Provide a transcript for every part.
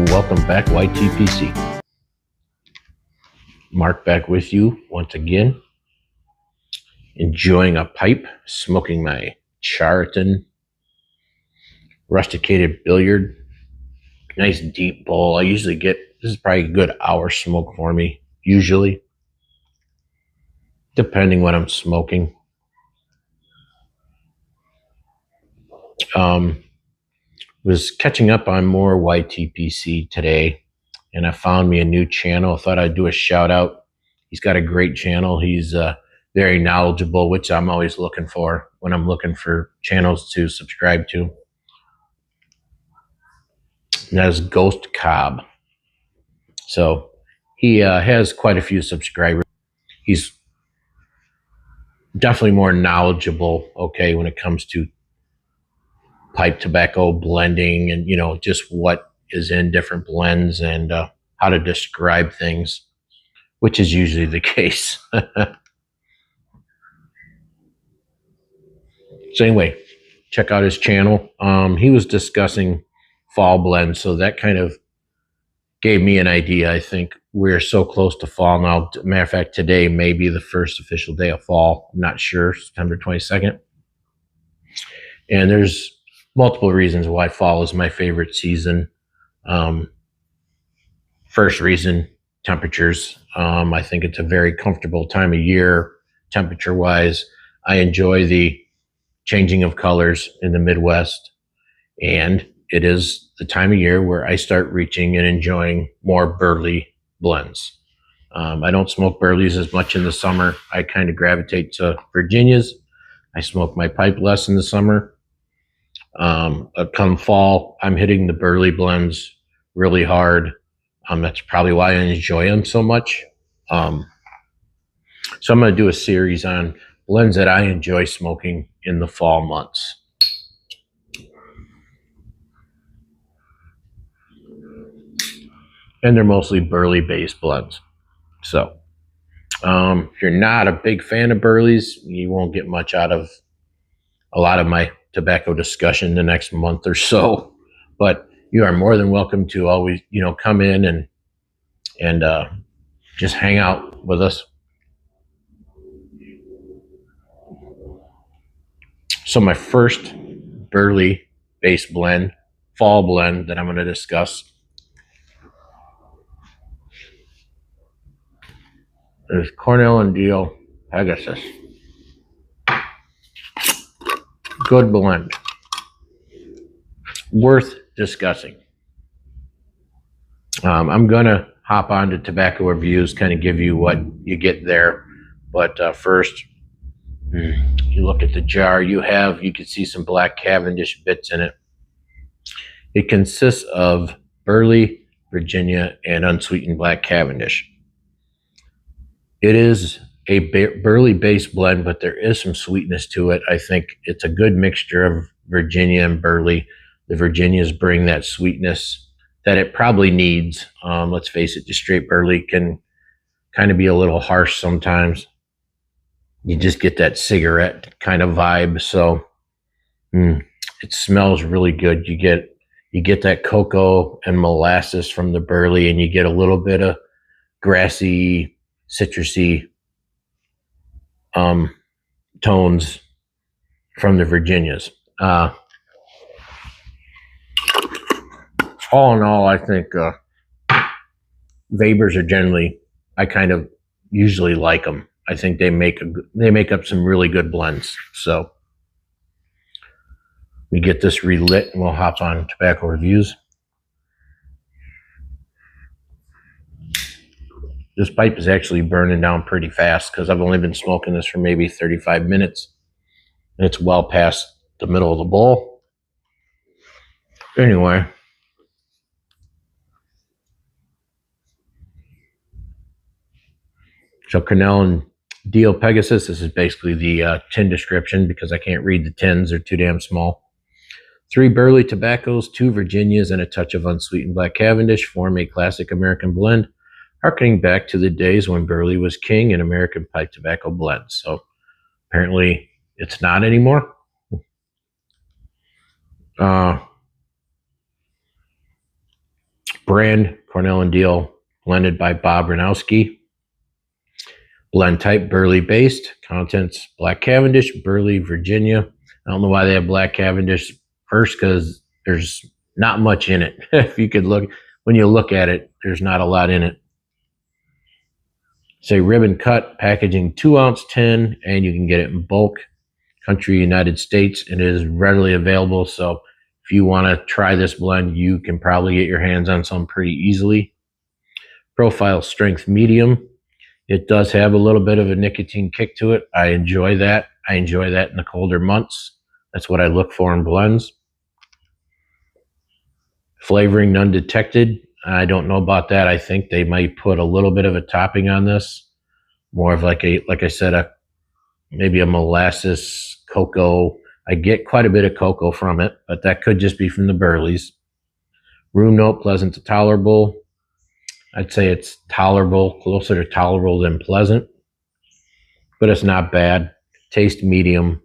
Welcome back, YTPC. Mark back with you once again. Enjoying a pipe, smoking my Charlton rusticated billiard. Nice deep bowl. I usually get, this is probably a good hour smoke for me, usually, depending what I'm smoking. Was catching up on more YTPC today, and I found me a new channel. I thought I'd do a shout out. He's got a great channel. He's very knowledgeable, which I'm always looking for when I'm looking for channels to subscribe to. And that is Ghost Cobb. So he has quite a few subscribers. He's definitely more knowledgeable, okay, when it comes to pipe tobacco blending and, you know, just what is in different blends and how to describe things, which is usually the case. So anyway, check out his channel. He was discussing fall blends, so that kind of gave me an idea. I think we're so close to fall now. Matter of fact, today may be the first official day of fall. I'm not sure, September 22nd. And there's multiple reasons why fall is my favorite season. First reason, temperatures. I think it's a very comfortable time of year, temperature-wise. I enjoy the changing of colors in the Midwest, and it is the time of year where I start reaching and enjoying more burley blends. I don't smoke burleys as much in the summer. I kind of gravitate to Virginias. I smoke my pipe less in the summer. Come fall, I'm hitting the burley blends really hard. That's probably why I enjoy them so much. So I'm going to do a series on blends that I enjoy smoking in the fall months. And they're mostly burley based blends. So if you're not a big fan of burleys, you won't get much out of a lot of my tobacco discussion the next month or so, but you are more than welcome to always, you know, come in and just hang out with us. So my first burley based blend, fall blend that I'm going to discuss is C&D Pegasus. Good blend. Worth discussing. I'm going to hop on to tobacco reviews, kind of give you what you get there. But first, you look at the jar you can see some black Cavendish bits in it. It consists of burley, Virginia, and unsweetened black Cavendish. It is a burley-based blend, but there is some sweetness to it. I think it's a good mixture of Virginia and burley. The Virginias bring that sweetness that it probably needs. Let's face it, just straight burley can kind of be a little harsh sometimes. You just get that cigarette kind of vibe. So it smells really good. You get that cocoa and molasses from the burley, and you get a little bit of grassy, citrusy tones from the Virginias. All in all, I think Webers are generally, I kind of usually like them. I think they make up some really good blends. So we get this relit and we'll hop on tobacco reviews. This pipe is actually burning down pretty fast because I've only been smoking this for maybe 35 minutes. And it's well past the middle of the bowl. Anyway. So C&D Pegasus, this is basically the tin description because I can't read the tins. They're too damn small. 3 burley tobaccos, 2 Virginias, and a touch of unsweetened black Cavendish form a classic American blend, harkening back to the days when burley was king in American pipe tobacco blends. So apparently it's not anymore. Brand, Cornell and Deal, blended by Bob Ranowski. Blend type, burley based. Contents, Black Cavendish, Burley, Virginia. I don't know why they have Black Cavendish first, because there's not much in it. If you could look, when you look at it, there's not a lot in it. Say ribbon cut, packaging 2-ounce tin, and you can get it in bulk. Country, United States. It is readily available, so if you want to try this blend, you can probably get your hands on some pretty easily. Profile strength medium. It does have a little bit of a nicotine kick to it. I enjoy that. I enjoy that in the colder months. That's what I look for in blends. Flavoring, none detected. I don't know about that. I think they might put a little bit of a topping on this. More of like I said, maybe a molasses cocoa. I get quite a bit of cocoa from it, but that could just be from the burleys. Room note, pleasant to tolerable. I'd say it's tolerable, closer to tolerable than pleasant, but it's not bad. Taste medium,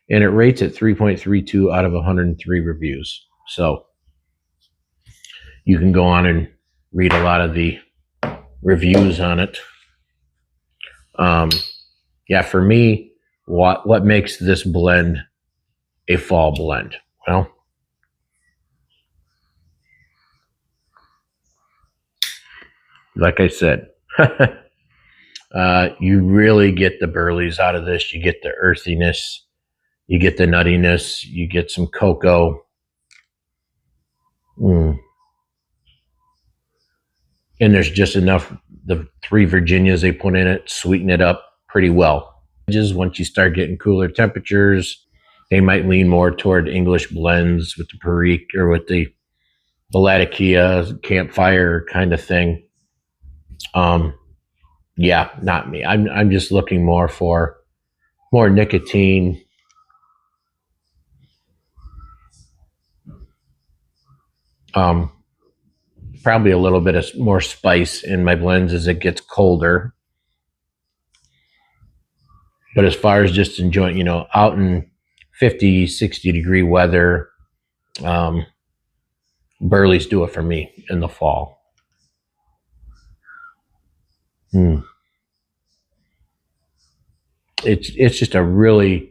and it rates at 3.32 out of 103 reviews. So you can go on and read a lot of the reviews on it. Yeah, for me, what makes this blend a fall blend? Well, like I said, you really get the burleys out of this. You get the earthiness, you get the nuttiness, you get some cocoa. And there's just enough, the 3 Virginias they put in it, sweeten it up pretty well. Just once you start getting cooler temperatures, they might lean more toward English blends with the Perique or with the Latakia campfire kind of thing. Yeah, not me. I'm just looking more for more nicotine. Probably a little bit of more spice in my blends as it gets colder. But as far as just enjoying, out in 50, 60 degree weather, burleys do it for me in the fall. It's just a really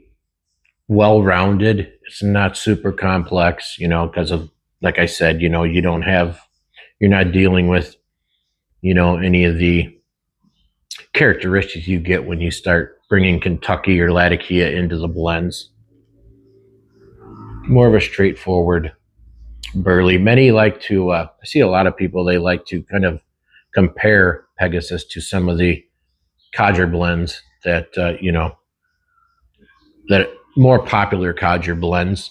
well-rounded. It's not super complex, because of, like I said, you're not dealing with, any of the characteristics you get when you start bringing Kentucky or Latakia into the blends. More of a straightforward burley. Many like to, I see a lot of people, they like to kind of compare Pegasus to some of the codger blends that, that more popular codger blends.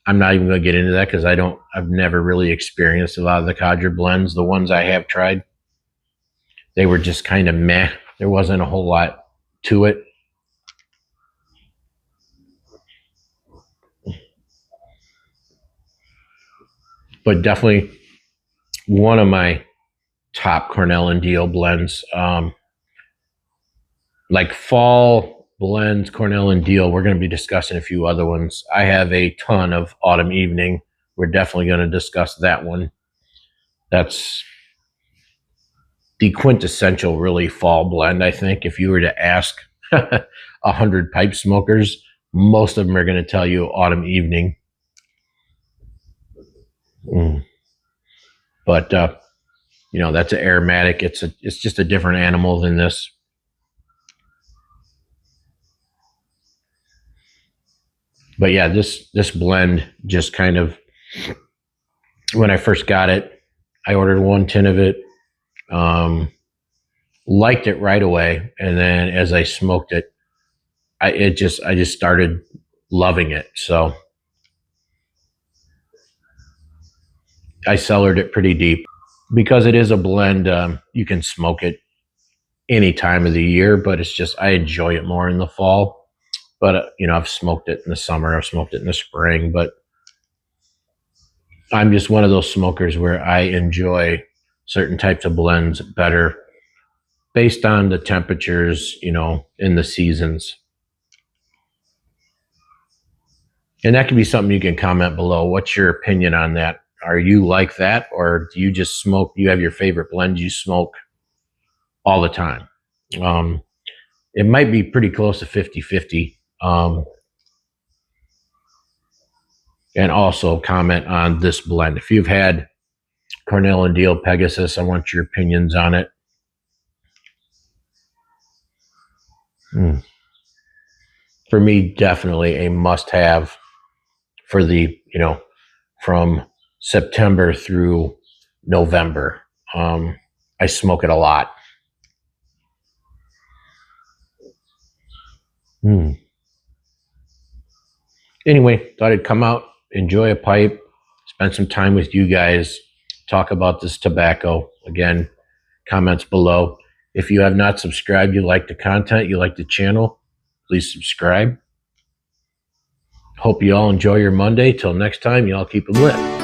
I'm not even going to get into that because I've never really experienced a lot of the codger blends. The ones I have tried, they were just kind of meh. There wasn't a whole lot to it. But definitely one of my top Cornell and Deal blends. Like fall blends, Cornell and Deal, we're going to be discussing a few other ones. I have a ton of Autumn Evening. We're definitely going to discuss that one. That's the quintessential really fall blend, I think. If you were to ask 100 pipe smokers, most of them are going to tell you Autumn Evening. But that's an aromatic. It's just a different animal than this. But yeah, this blend just kind of, when I first got it, I ordered 1 tin of it, liked it right away, and then as I smoked it, I just started loving it. So I cellared it pretty deep because it is a blend. You can smoke it any time of the year, but it's just, I enjoy it more in the fall. But, I've smoked it in the summer, I've smoked it in the spring, but I'm just one of those smokers where I enjoy certain types of blends better based on the temperatures, in the seasons. And that can be something you can comment below. What's your opinion on that? Are you like that, or do you just smoke? You have your favorite blend you smoke all the time? It might be pretty close to 50-50. And also comment on this blend. If you've had Cornell and Deal Pegasus, I want your opinions on it. For me, definitely a must-have for the, from September through November. I smoke it a lot. Anyway, thought I'd come out, enjoy a pipe, spend some time with you guys, talk about this tobacco. Again, comments below. If you have not subscribed, you like the content, you like the channel, please subscribe. Hope you all enjoy your Monday. Till next time, you all keep it lit.